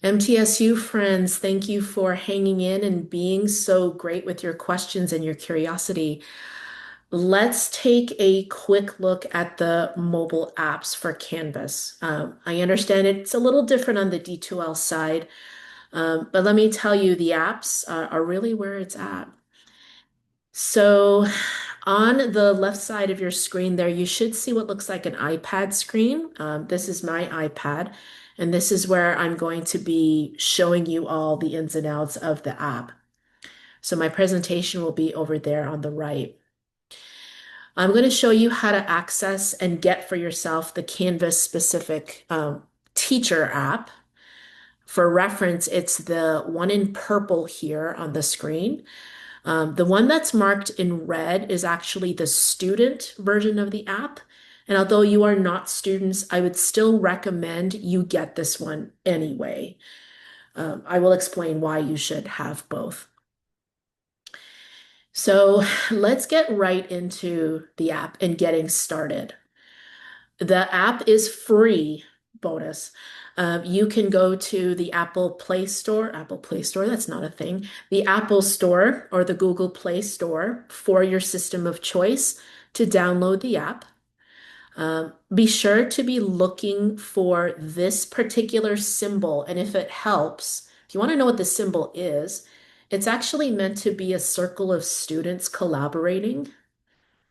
MTSU friends, thank you for hanging in and being so great with your questions and your curiosity. Let's take a quick look at the mobile apps for Canvas. I understand it's a little different on the D2L side, but let me tell you, the apps are really where it's at. So on the left side of your screen there, you should see what looks like an iPad screen. This is my iPad, and this is where I'm going to be showing you all the ins and outs of the app. So my presentation will be over there on the right. I'm going to show you how to access and get for yourself the Canvas specific teacher app. For reference, it's the one in purple here on the screen. The one that's marked in red is actually the student version of the app. And although you are not students, I would still recommend you get this one anyway. I will explain why you should have both. So let's get right into the app and getting started. The app is free, bonus. You can go to the Apple Play Store, that's not a thing, the Apple Store or the Google Play Store for your system of choice to download the app. Be sure to be looking for this particular symbol, and if it helps, if you want to know what the symbol is, it's actually meant to be a circle of students collaborating.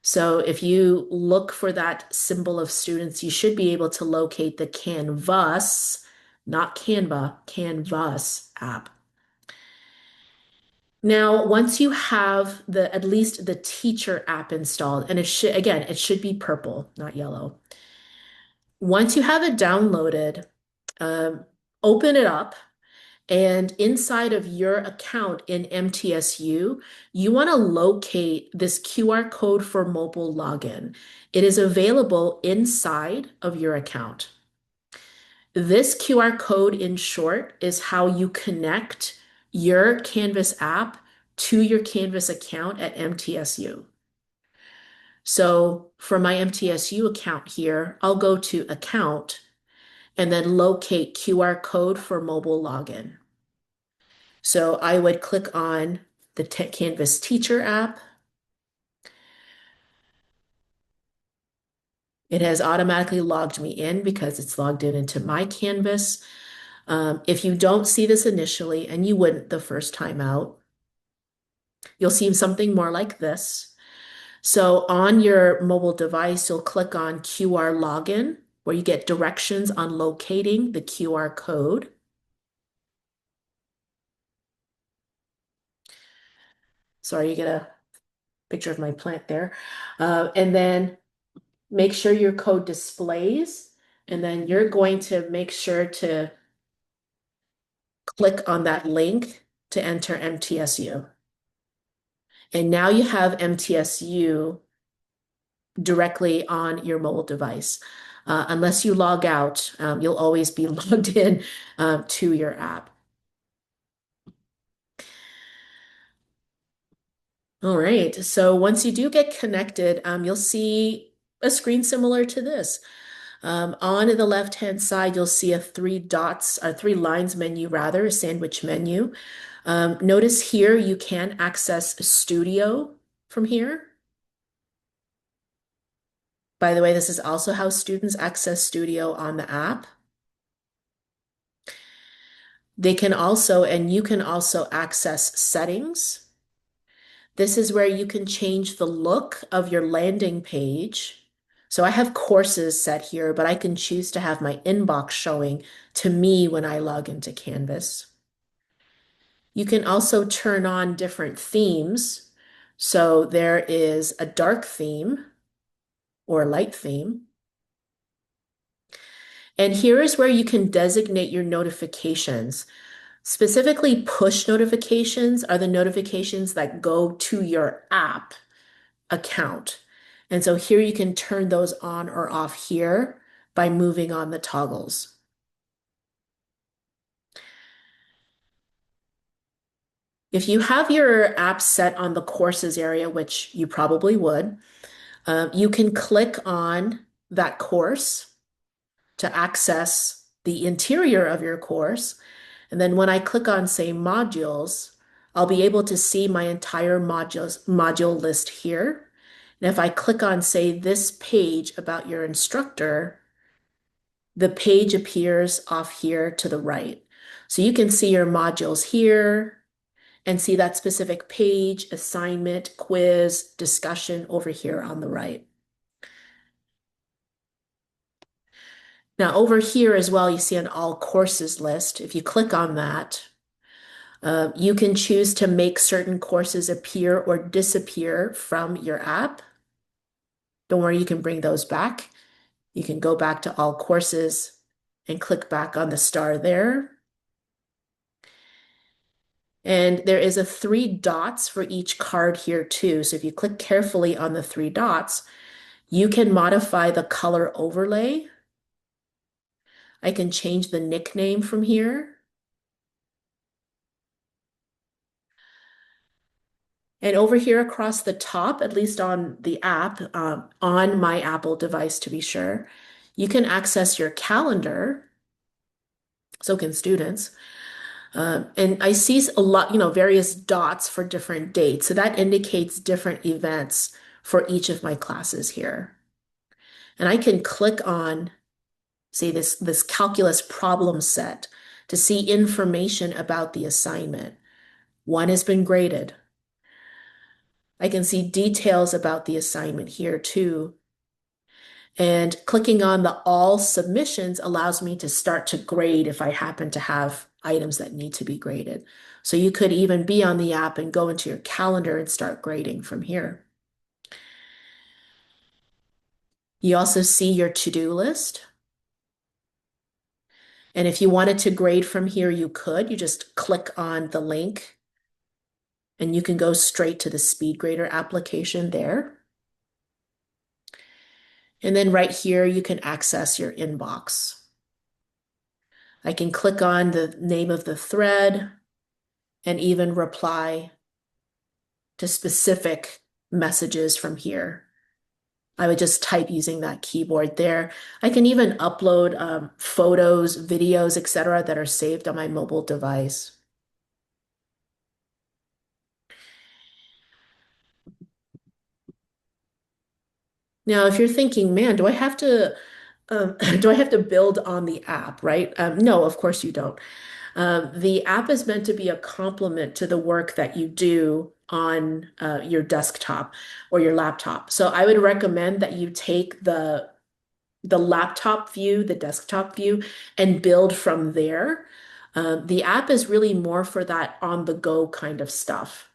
So if you look for that symbol of students, you should be able to locate the Canvas, not Canva, Canvas app. Now, once you have at least the teacher app installed, and it should be purple, not yellow. Once you have it downloaded, um, open it up. And inside of your account in MTSU, you want to locate this QR code for mobile login. It is available inside of your account. This QR code, in short, is how you connect your Canvas app to your Canvas account at MTSU. So for my MTSU account here, I'll go to Account and then locate QR code for mobile login. So I would click on the Canvas Teacher app. It has automatically logged me in because it's logged in into my Canvas. If you don't see this initially, and you wouldn't the first time out, you'll see something more like this. So on your mobile device, you'll click on QR login, where you get directions on locating the QR code. Sorry, you get a picture of my plant there. And then make sure your code displays, and then you're going to make sure to click on that link to enter MTSU. And now you have MTSU directly on your mobile device. Unless you log out, you'll always be logged in to your app. All right, so once you do get connected, you'll see a screen similar to this. On the left-hand side, you'll see a three lines menu rather, a sandwich menu. Notice here you can access Studio from here. By the way, this is also how students access Studio on the app. And you can also access settings. This is where you can change the look of your landing page. So I have courses set here, but I can choose to have my inbox showing to me when I log into Canvas. You can also turn on different themes. So there is a dark theme or a light theme. And here is where you can designate your notifications. Specifically, push notifications are the notifications that go to your app account. And so here you can turn those on or off here by moving on the toggles. If you have your app set on the courses area, which you probably would, you can click on that course to access the interior of your course. And then when I click on, say, modules, I'll be able to see my entire module list here. And if I click on, say, this page about your instructor, the page appears off here to the right. So you can see your modules here and see that specific page, assignment, quiz, discussion over here on the right. Now over here as well, you see an all courses list. If you click on that, you can choose to make certain courses appear or disappear from your app. Don't worry, you can bring those back. You can go back to all courses and click back on the star there. And there is a 3 dots for each card here too. So if you click carefully on the 3 dots, you can modify the color overlay. I can change the nickname from here. And over here across the top, at least on the app, on my Apple device to be sure, you can access your calendar. So can students. And I see a lot, various dots for different dates. So that indicates different events for each of my classes here. And I can click on, say, this calculus problem set to see information about the assignment. One has been graded. I can see details about the assignment here too. And clicking on the all submissions allows me to start to grade if I happen to have items that need to be graded. So you could even be on the app and go into your calendar and start grading from here. You also see your to-do list. And if you wanted to grade from here, you could. You just click on the link and you can go straight to the SpeedGrader application there. And then right here, you can access your inbox. I can click on the name of the thread and even reply to specific messages from here. I would just type using that keyboard there. I can even upload photos, videos, etc. that are saved on my mobile device. Now, if you're thinking, man, do I have to do I have to build on the app, right? No, of course you don't. The app is meant to be a complement to the work that you do on your desktop or your laptop. So I would recommend that you take the laptop view, the desktop view, and build from there. The app is really more for that on-the-go kind of stuff.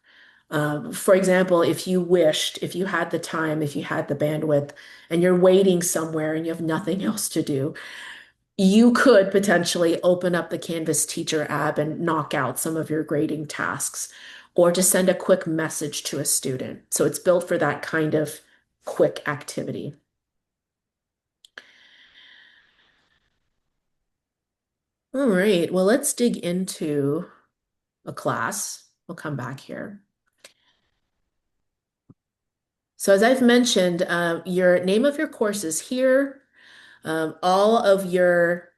For example, if you wished, if you had the time, if you had the bandwidth, and you're waiting somewhere and you have nothing else to do, you could potentially open up the Canvas Teacher app and knock out some of your grading tasks, or to send a quick message to a student. So it's built for that kind of quick activity. All right, well, let's dig into a class. We'll come back here. So as I've mentioned, your name of your course is here. All of your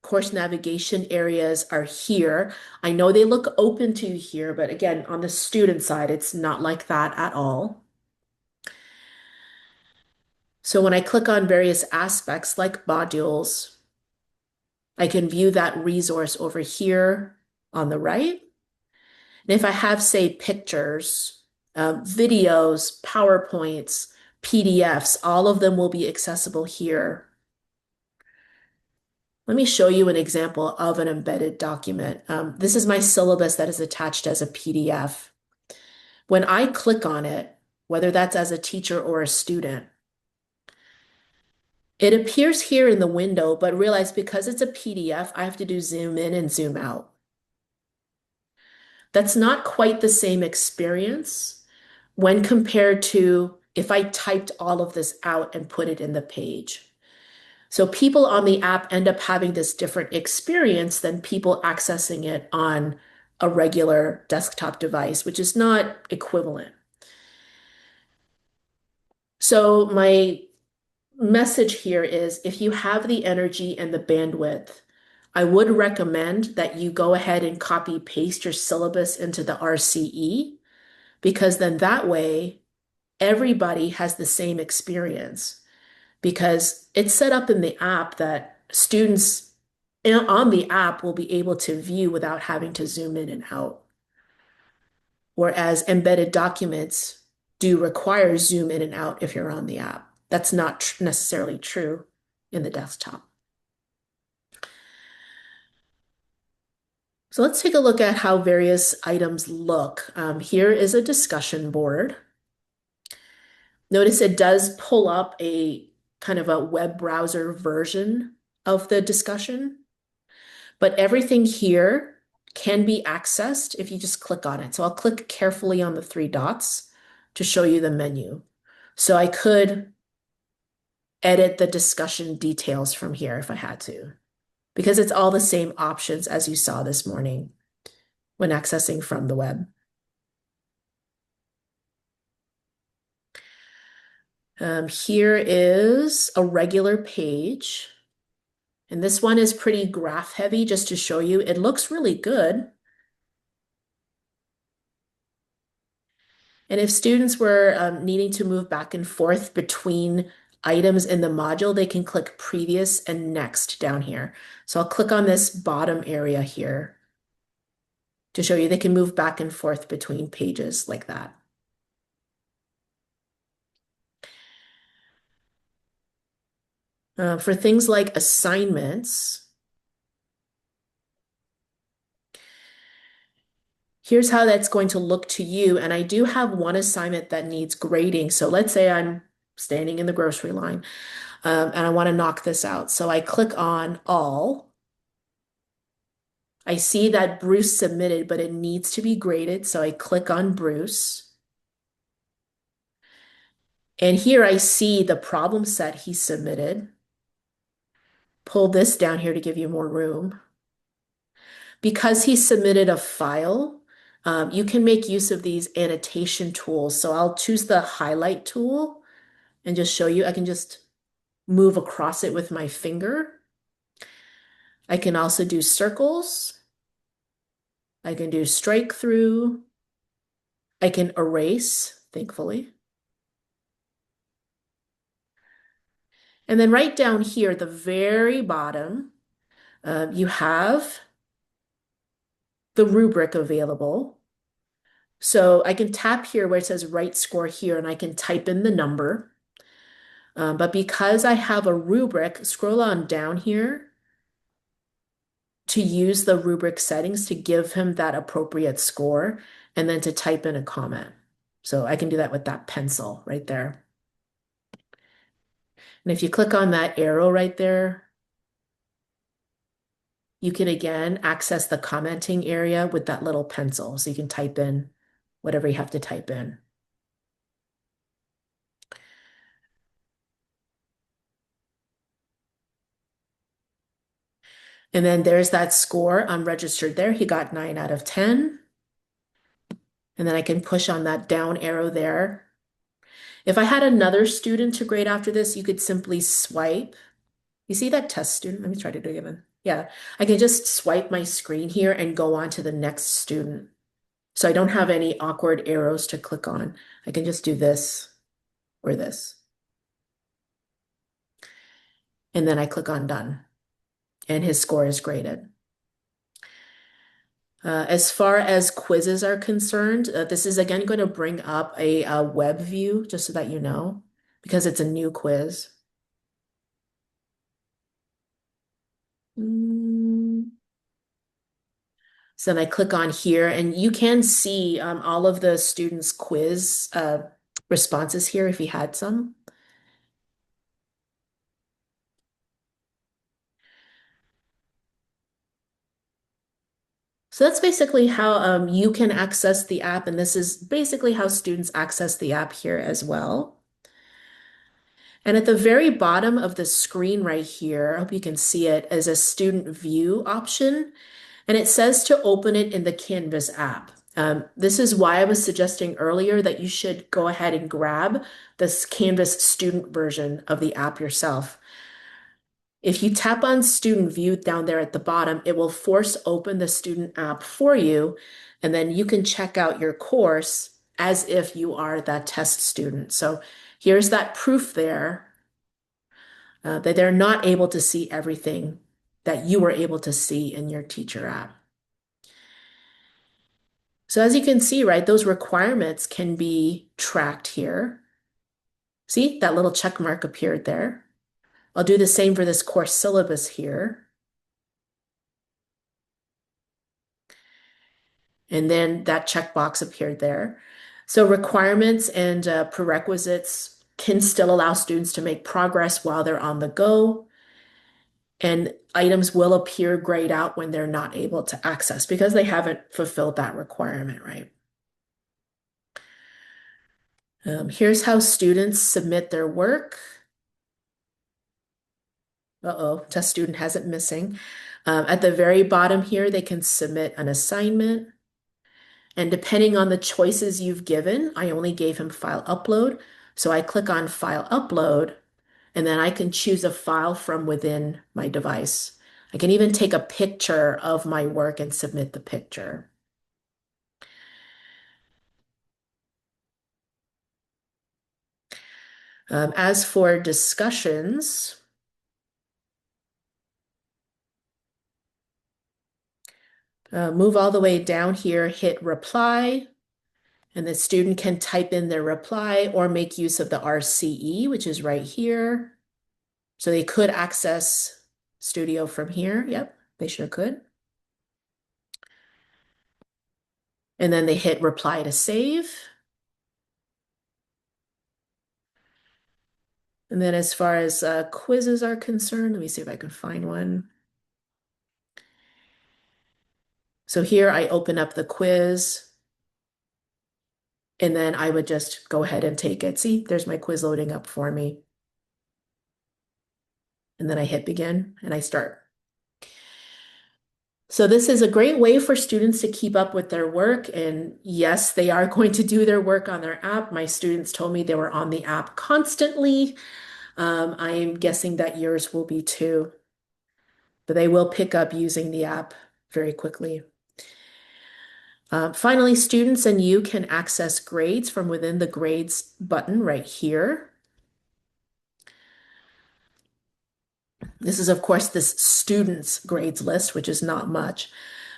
course navigation areas are here. I know they look open to you here, but again, on the student side, it's not like that at all. So when I click on various aspects like modules, I can view that resource over here on the right. And if I have, say, pictures, videos, PowerPoints, PDFs, all of them will be accessible here. Let me show you an example of an embedded document. This is my syllabus that is attached as a PDF. When I click on it, whether that's as a teacher or a student, it appears here in the window, but realize because it's a PDF, I have to do zoom in and zoom out. That's not quite the same experience when compared to if I typed all of this out and put it in the page. So people on the app end up having this different experience than people accessing it on a regular desktop device, which is not equivalent. So my message here is if you have the energy and the bandwidth, I would recommend that you go ahead and copy paste your syllabus into the RCE because then that way everybody has the same experience because it's set up in the app that students on the app will be able to view without having to zoom in and out. Whereas embedded documents do require zoom in and out if you're on the app. That's not necessarily true in the desktop. So let's take a look at how various items look. Here is a discussion board. Notice it does pull up a kind of a web browser version of the discussion, but everything here can be accessed if you just click on it. So I'll click carefully on the three dots to show you the menu. So I could edit the discussion details from here if I had to, because it's all the same options as you saw this morning when accessing from the web. Here is a regular page. And this one is pretty graph heavy just to show you. It looks really good. And if students were needing to move back and forth between items in the module, they can click previous and next down here. So I'll click on this bottom area here to show you they can move back and forth between pages like that. For things like assignments, here's how that's going to look to you. And I do have one assignment that needs grading. So let's say I'm standing in the grocery line and I want to knock this out. So I click on all. I see that Bruce submitted, but it needs to be graded. So I click on Bruce. And here I see the problem set he submitted. Pull this down here to give you more room. Because he submitted a file, you can make use of these annotation tools. So I'll choose the highlight tool and just show you. I can just move across it with my finger. I can also do circles. I can do strike through. I can erase, thankfully. And then right down here at the very bottom, you have the rubric available. So I can tap here where it says write score here, and I can type in the number. But because I have a rubric, scroll on down here to use the rubric settings to give him that appropriate score and then to type in a comment. So I can do that with that pencil right there. And if you click on that arrow right there, you can again access the commenting area with that little pencil. So you can type in whatever you have to type in. And then there's that score unregistered there. He got 9 out of 10. And then I can push on that down arrow there. If I had another student to grade after this, you could simply swipe. You see that test student? Let me try to do it again. Yeah, I can just swipe my screen here and go on to the next student. So I don't have any awkward arrows to click on. I can just do this or this. And then I click on done. And his score is graded. As far as quizzes are concerned, this is again going to bring up a web view, just so that you know, because it's a new quiz. So then I click on here, and you can see all of the students' quiz responses here if he had some. So that's basically how you can access the app, and this is basically how students access the app here as well. And at the very bottom of the screen right here, I hope you can see it, is a student view option, and it says to open it in the Canvas app. This is why I was suggesting earlier that you should go ahead and grab this Canvas student version of the app yourself. If you tap on student view down there at the bottom, it will force open the student app for you, and then you can check out your course as if you are that test student. So here's that proof there that they're not able to see everything that you were able to see in your teacher app. So as you can see, right, those requirements can be tracked here. See, that little check mark appeared there. I'll do the same for this course syllabus here. And then that checkbox appeared there. So requirements and prerequisites can still allow students to make progress while they're on the go. And items will appear grayed out when they're not able to access because they haven't fulfilled that requirement, right? Here's how students submit their work. Uh-oh, test student has it missing. At the very bottom here, they can submit an assignment. And depending on the choices you've given, I only gave him file upload. So I click on file upload, and then I can choose a file from within my device. I can even take a picture of my work and submit the picture. As for discussions, move all the way down here, hit reply, and the student can type in their reply or make use of the RCE, which is right here. So they could access Studio from here. Yep, they sure could. And then they hit reply to save. And then as far as quizzes are concerned, let me see if I can find one. So here I open up the quiz, and then I would just go ahead and take it. See, there's my quiz loading up for me. And then I hit begin and I start. So this is a great way for students to keep up with their work. And yes, they are going to do their work on their app. My students told me they were on the app constantly. I am guessing that yours will be too, but they will pick up using the app very quickly. Finally, students and you can access grades from within the grades button right here. This is, of course, this students' grades list, which is not much,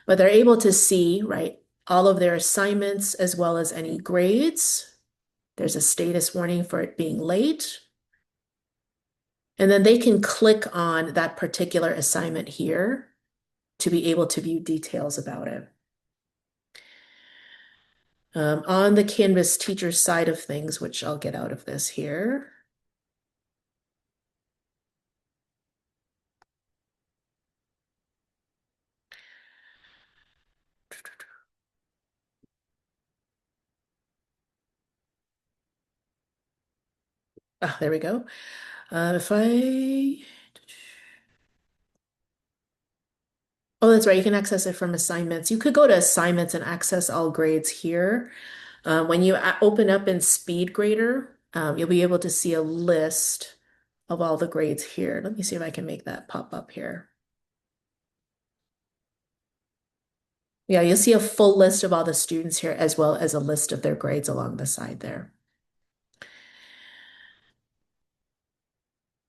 but they're able to see, right, all of their assignments as well as any grades. There's a status warning for it being late. And then they can click on that particular assignment here to be able to view details about it. On the Canvas teacher side of things, which I'll get out of this here. Ah, there we go. If I, oh, that's right, you can access it from assignments. You could go to assignments and access all grades here. When you open up in SpeedGrader, you'll be able to see a list of all the grades here. Let me see if I can make that pop up here. Yeah, you'll see a full list of all the students here as well as a list of their grades along the side there.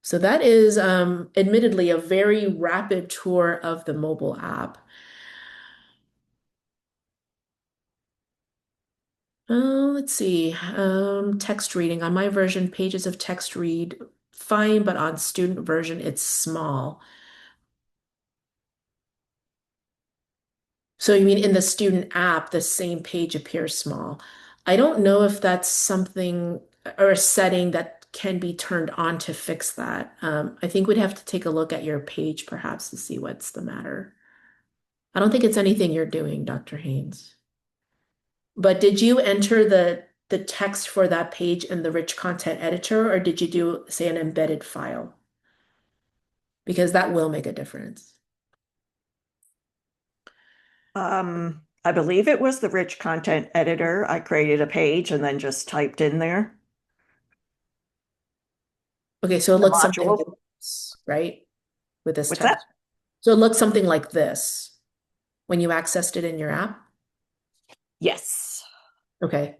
So that is admittedly a very rapid tour of the mobile app. Let's see. Text reading. On my version, pages of text read fine, but on student version, it's small. So you mean in the student app, the same page appears small. I don't know if that's something or a setting that can be turned on to fix that. I think we'd have to take a look at your page perhaps to see what's the matter. I don't think it's anything you're doing, Dr. Haynes. But did you enter the text for that page in the rich content editor, or did you do, say, an embedded file? Because that will make a difference. I believe it was the rich content editor. I created a page and then just typed in there Okay, so it the looks something like module. this, right? with this What's type. that? So it looks something like this when you accessed it in your app. Yes. Okay.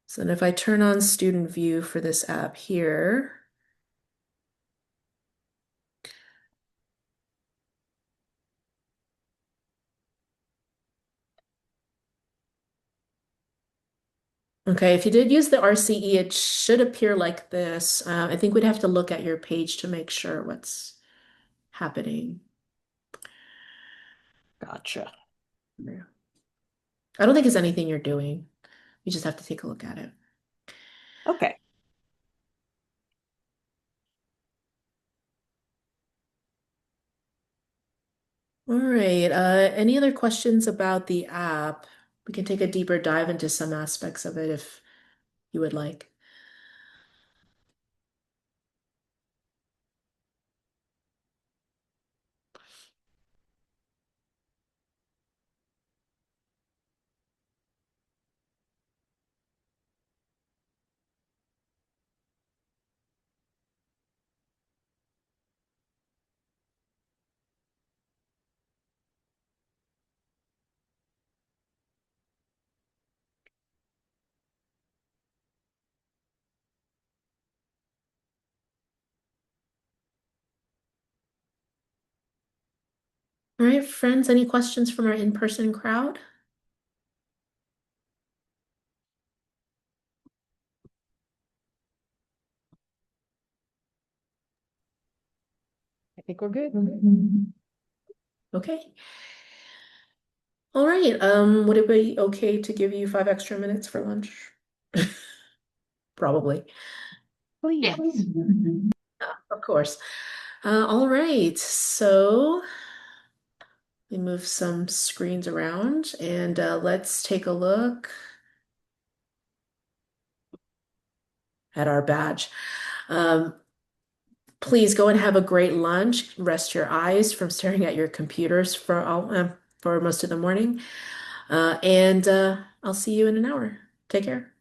So then if I turn on student view for this app here, okay, if you did use the RCE, it should appear like this. I think we'd have to look at your page to make sure what's happening. Gotcha. I don't think it's anything you're doing. You just have to take a look at it. Okay. All right. Any other questions about the app? We can take a deeper dive into some aspects of it if you would like. All right, friends, any questions from our in-person crowd? I think we're good. Okay. All right. Would it be okay to give you 5 extra minutes for lunch? Probably. Please. Of course. All right. So we move some screens around and let's take a look at our badge. Um, please go and have a great lunch. Rest your eyes from staring at your computers for most of the morning. And I'll see you in an hour. Take care.